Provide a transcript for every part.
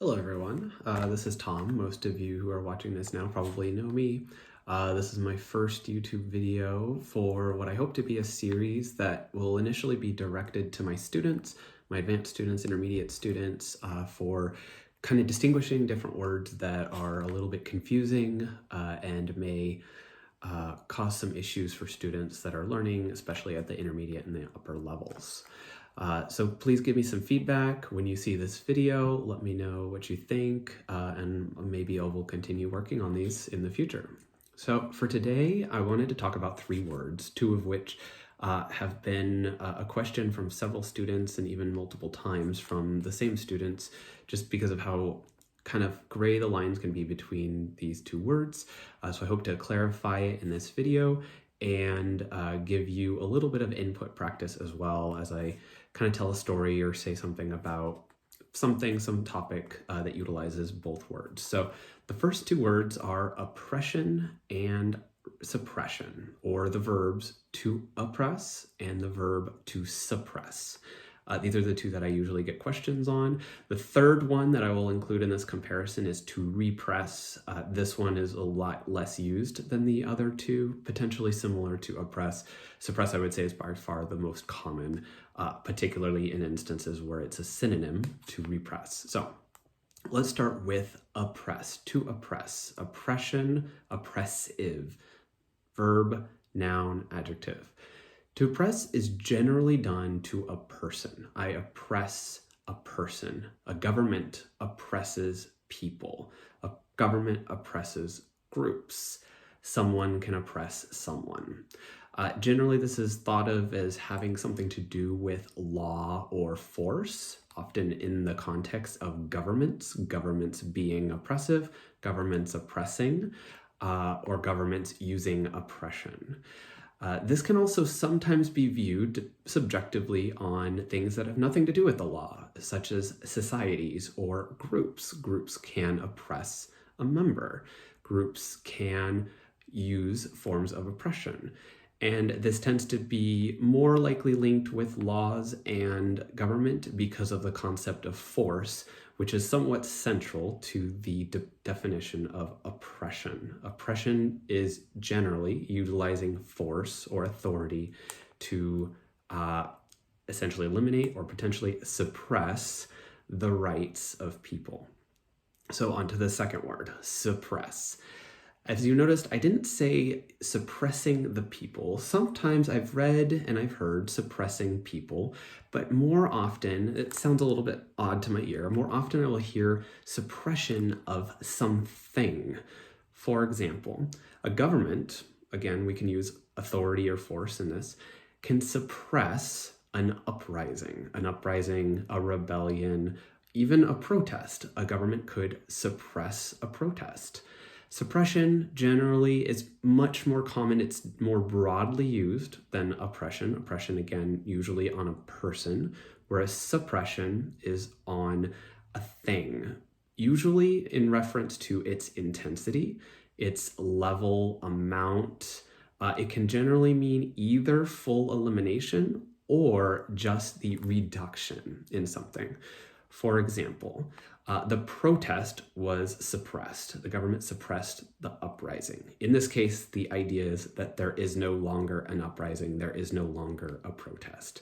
Hello everyone, this is Tom. Most of you who are watching this now probably know me. This is my first YouTube video for what I hope to be a series that will initially be directed to my students, my advanced students, intermediate students, for kind of distinguishing different words that are a little bit confusing and may cause some issues for students that are learning, especially at the intermediate and the upper levels. So please give me some feedback when you see this video. Let me know what you think, and maybe I will continue working on these in the future. So for today, I wanted to talk about 3 words, 2 of which have been a question from several students and even multiple times from the same students, just because of how kind of gray the lines can be between these 2 words. So I hope to clarify it in this video and give you a little bit of input practice as well as I kind of tell a story or say something about some topic that utilizes both words. So the first 2 words are oppression and suppression, or the verbs to oppress and the verb to suppress. These are the 2 that I usually get questions on. The third one that I will include in this comparison is to repress. This one is a lot less used than the other 2, potentially similar to oppress. Suppress, I would say, is by far the most common, particularly in instances where it's a synonym to repress. So let's start with oppress, to oppress, oppression, oppressive, verb, noun, adjective. To oppress is generally done to a person. I oppress a person. A government oppresses people. A government oppresses groups. Someone can oppress someone. Generally, this is thought of as having something to do with law or force, often in the context of governments being oppressive, governments oppressing, or governments using oppression. This can also sometimes be viewed subjectively on things that have nothing to do with the law, such as societies or groups. Groups can oppress a member. Groups can use forms of oppression. And this tends to be more likely linked with laws and government because of the concept of force, which is somewhat central to the definition of oppression. Oppression is generally utilizing force or authority to essentially eliminate or potentially suppress the rights of people. So on to the second word, suppress. As you noticed, I didn't say suppressing the people. Sometimes I've read and I've heard suppressing people, but more often, it sounds a little bit odd to my ear, more often I will hear suppression of something. For example, a government, again, we can use authority or force in this, can suppress an uprising, a rebellion, even a protest. A government could suppress a protest. Suppression generally is much more common. It's more broadly used than oppression. Oppression, again, usually on a person, whereas suppression is on a thing, usually in reference to its intensity, its level, amount. It can generally mean either full elimination or just the reduction in something. For example, the protest was suppressed. The government suppressed the uprising. In this case, the idea is that there is no longer an uprising. There is no longer a protest.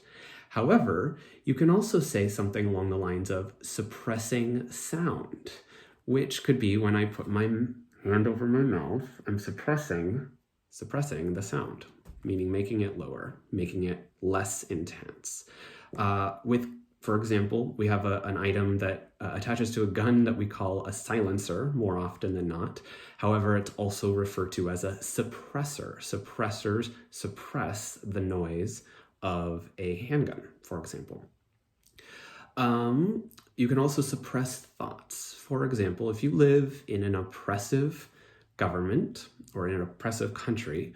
However, you can also say something along the lines of suppressing sound, which could be when I put my hand over my mouth, I'm suppressing the sound, meaning making it lower, making it less intense. For example, we have an item that attaches to a gun that we call a silencer more often than not. However, it's also referred to as a suppressor. Suppressors suppress the noise of a handgun, for example. You can also suppress thoughts. For example, if you live in an oppressive government or in an oppressive country,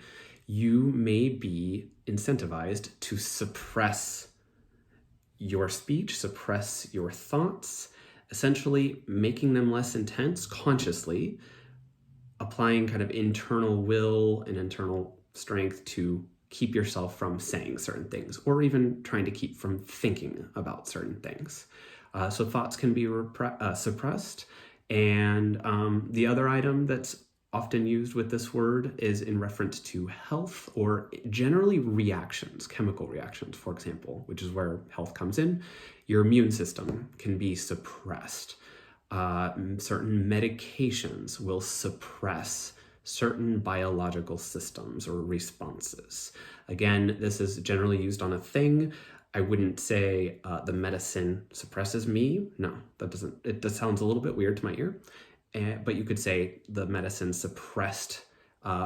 you may be incentivized to suppress your speech, suppress your thoughts, essentially making them less intense consciously, applying kind of internal will and internal strength to keep yourself from saying certain things, or even trying to keep from thinking about certain things. So thoughts can be suppressed. And the other item that's often used with this word is in reference to health, or generally reactions, chemical reactions, for example, which is where health comes in. Your immune system can be suppressed. Certain medications will suppress certain biological systems or responses. Again, this is generally used on a thing. I wouldn't say the medicine suppresses me. No, that doesn't, it sounds a little bit weird to my ear. But you could say the medicine suppressed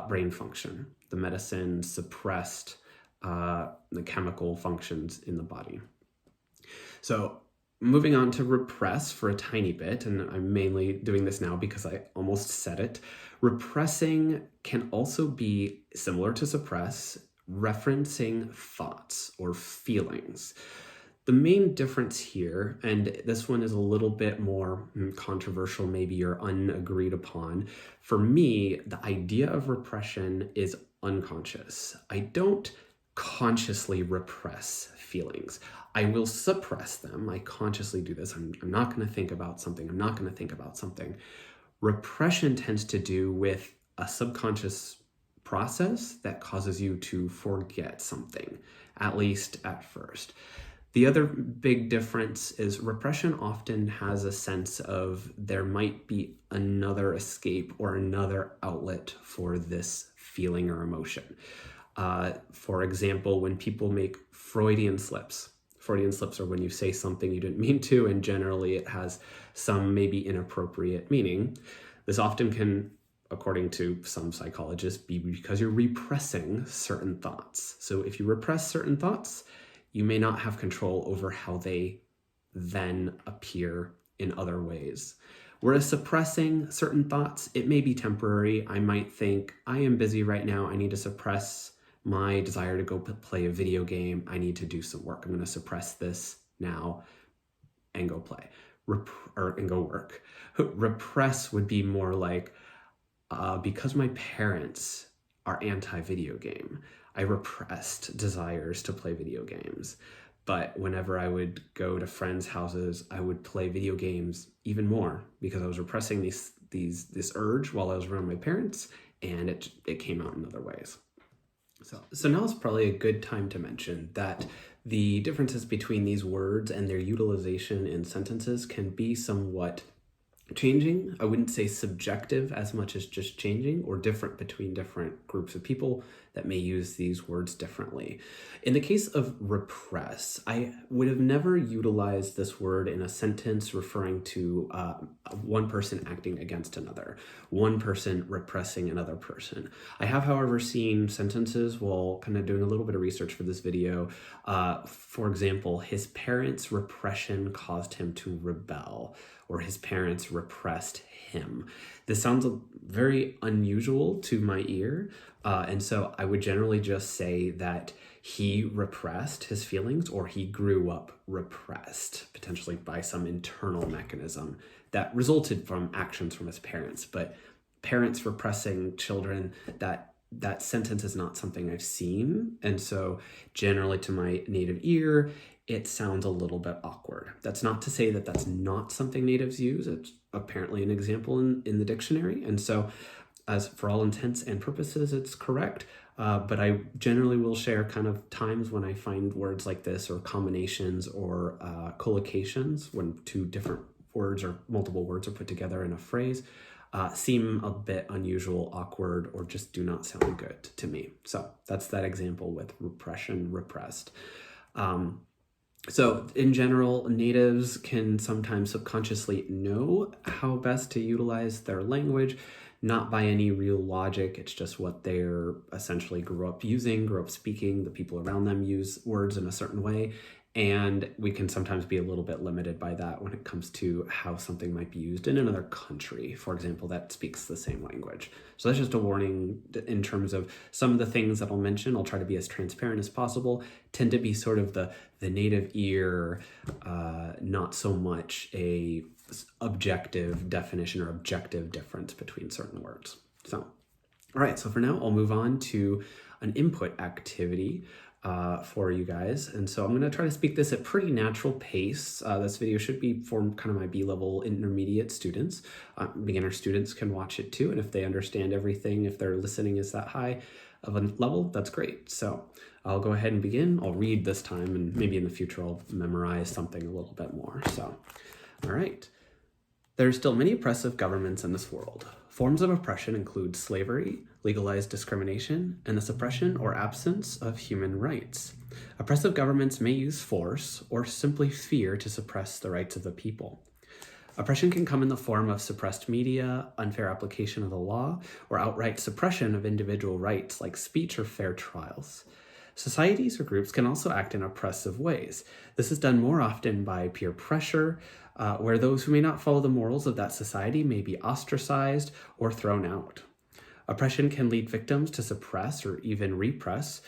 brain function. The medicine suppressed the chemical functions in the body. So moving on to repress for a tiny bit, and I'm mainly doing this now because I almost said it. Repressing can also be similar to suppress, referencing thoughts or feelings. The main difference here, and this one is a little bit more controversial maybe, or unagreed upon. For me, the idea of repression is unconscious. I don't consciously repress feelings. I will suppress them. I consciously do this. I'm not going to think about something. I'm not going to think about something. Repression tends to do with a subconscious process that causes you to forget something, at least at first. The other big difference is repression often has a sense of there might be another escape or another outlet for this feeling or emotion. For example, when people make Freudian slips are when you say something you didn't mean to, and generally it has some maybe inappropriate meaning. This often can, according to some psychologists, be because you're repressing certain thoughts. So if you repress certain thoughts, you may not have control over how they then appear in other ways. Whereas suppressing certain thoughts, it may be temporary. I might think, I am busy right now. I need to suppress my desire to go play a video game. I need to do some work. I'm going to suppress this now and go play and go work. Repress would be more like, because my parents are anti-video game, I repressed desires to play video games. But whenever I would go to friends' houses, I would play video games even more because I was repressing this urge while I was around my parents, and it came out in other ways. So now is probably a good time to mention that the differences between these words and their utilization in sentences can be somewhat changing. I wouldn't say subjective as much as just changing, or different between different groups of people that may use these words differently. In the case of repress, I would have never utilized this word in a sentence referring to one person acting against another, one person repressing another person. I have, however, seen sentences while kind of doing a little bit of research for this video. For example, his parents' repression caused him to rebel, or his parents repressed him. This sounds very unusual to my ear, and so I would generally just say that he repressed his feelings, or he grew up repressed, potentially by some internal mechanism that resulted from actions from his parents. But parents repressing children, that sentence is not something I've seen, and so generally to my native ear, it sounds a little bit awkward. That's not to say that that's not something natives use. It's apparently an example in the dictionary. And so as for all intents and purposes, it's correct. But I generally will share kind of times when I find words like this, or combinations, or collocations, when two different words or multiple words are put together in a phrase, seem a bit unusual, awkward, or just do not sound good to me. So that's that example with repression, repressed. So in general, natives can sometimes subconsciously know how best to utilize their language, not by any real logic. It's just what they're essentially grew up using, grew up speaking. The people around them use words in a certain way. And we can sometimes be a little bit limited by that when it comes to how something might be used in another country, for example, that speaks the same language. So that's just a warning in terms of some of the things that I'll mention. I'll try to be as transparent as possible, tend to be sort of the native ear, not so much a objective definition or objective difference between certain words. So, all right, so for now, I'll move on to an input activity. for you guys. And so I'm going to try to speak this at pretty natural pace. This video should be for kind of my B-level intermediate students. Beginner students can watch it too. And if they understand everything, if their listening is that high of a level, that's great. So I'll go ahead and begin. I'll read this time, and maybe in the future I'll memorize something a little bit more. So, all right. There are still many oppressive governments in this world. Forms of oppression include slavery, legalized discrimination, and the suppression or absence of human rights. Oppressive governments may use force or simply fear to suppress the rights of the people. Oppression can come in the form of suppressed media, unfair application of the law, or outright suppression of individual rights like speech or fair trials. Societies or groups can also act in oppressive ways. This is done more often by peer pressure, where those who may not follow the morals of that society may be ostracized or thrown out. Oppression can lead victims to suppress or even repress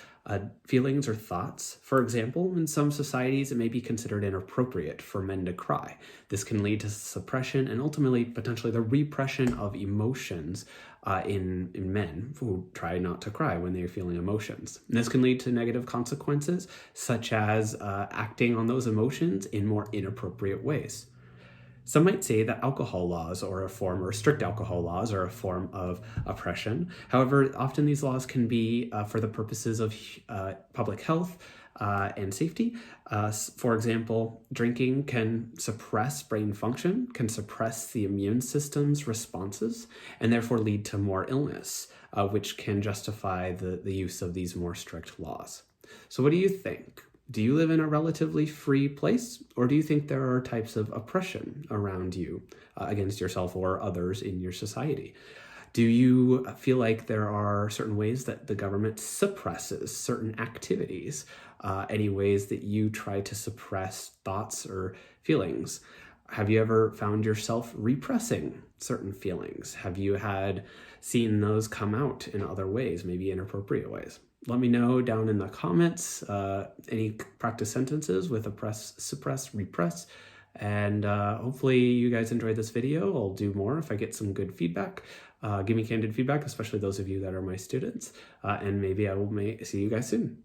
feelings or thoughts. For example, in some societies, it may be considered inappropriate for men to cry. This can lead to suppression and ultimately potentially the repression of emotions in men who try not to cry when they're feeling emotions. And this can lead to negative consequences, such as acting on those emotions in more inappropriate ways. Some might say that alcohol laws or strict alcohol laws are a form of oppression. However, often these laws can be for the purposes of public health and safety. For example, drinking can suppress brain function, can suppress the immune system's responses, and therefore lead to more illness, which can justify the use of these more strict laws. So what do you think? Do you live in a relatively free place, or do you think there are types of oppression around you against yourself or others in your society? Do you feel like there are certain ways that the government suppresses certain activities? Any ways that you try to suppress thoughts or feelings? Have you ever found yourself repressing certain feelings? Have you seen those come out in other ways, maybe inappropriate ways? Let me know down in the comments any practice sentences with oppress, suppress, repress, and hopefully you guys enjoyed this video. I'll do more if I get some good feedback. Give me candid feedback, especially those of you that are my students, and maybe I will see you guys soon.